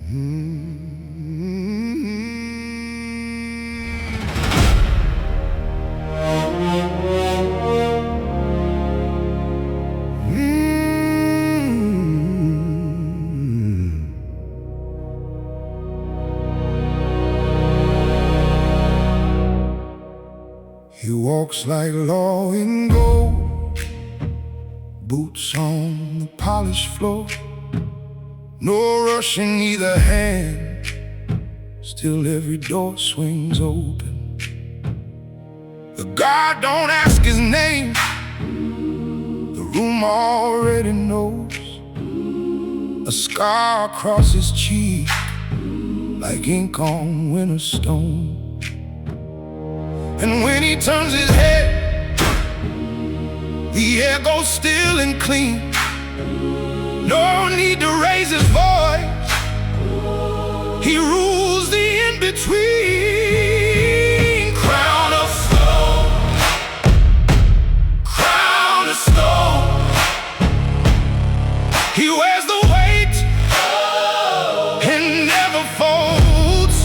He walks like law in gold, boots on the polished floor. No rush in either hand, still every door swings open. The guard don't ask his name, the room already knows. A scar across his cheek, like ink on winter stone. And when he turns his head, the air goes still and clean. No need to raise his voice, he rules the in-between. Crown of stone, crown of stone. He wears the weight and never folds.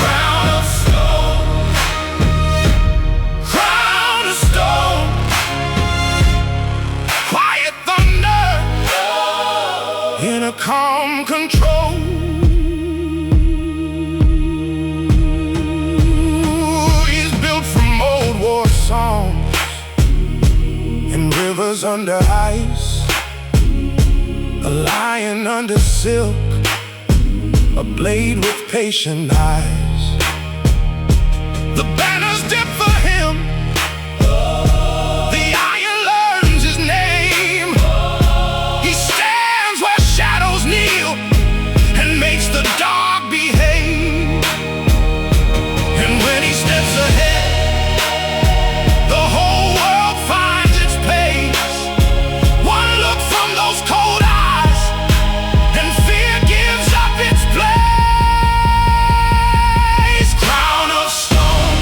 Crown of stone, crown of stone. Quiet thunder in a calm control. He's built from old war songs and rivers under ice. A lion under silk, a blade with patient eyes. The banners dip for him, the iron learns his name. He stands where shadows kneel and makes the dark behave. And when he steps ahead, the whole world finds its pace. One look from those cold eyes and fear gives up its place. Crown of stone,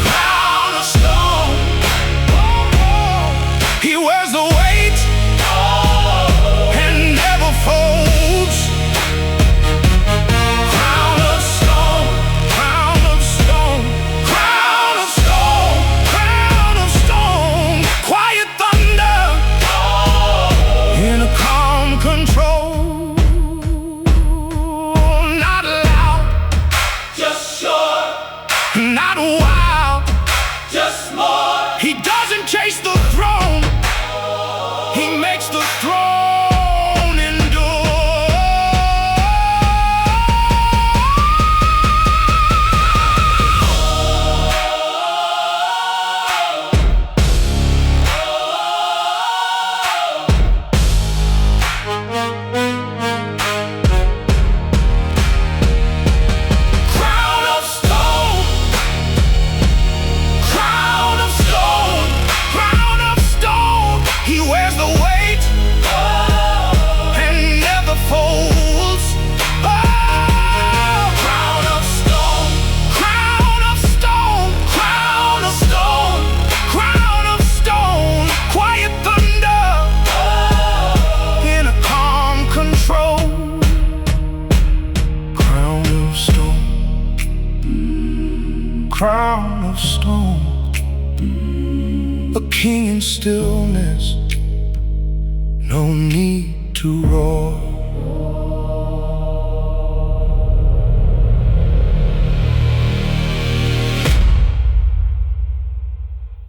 crown of stone. He wears the weight and never folds. Crown of stone, crown of stone, crown of stone, crown of stone. Quiet thunder in a calm control. Not loud, Just short, not wild, just smart. he doesn't chase the throne, he makes the throne endure. Crown of stone, crown of stone, crown of stone. He wears the weight and never folds. Oh, crown of stone, crown of stone, crown of stone, crown of stone. Quiet thunder in a calm control. Crown of stone, crown of stone. A king in stillness, no need to roar.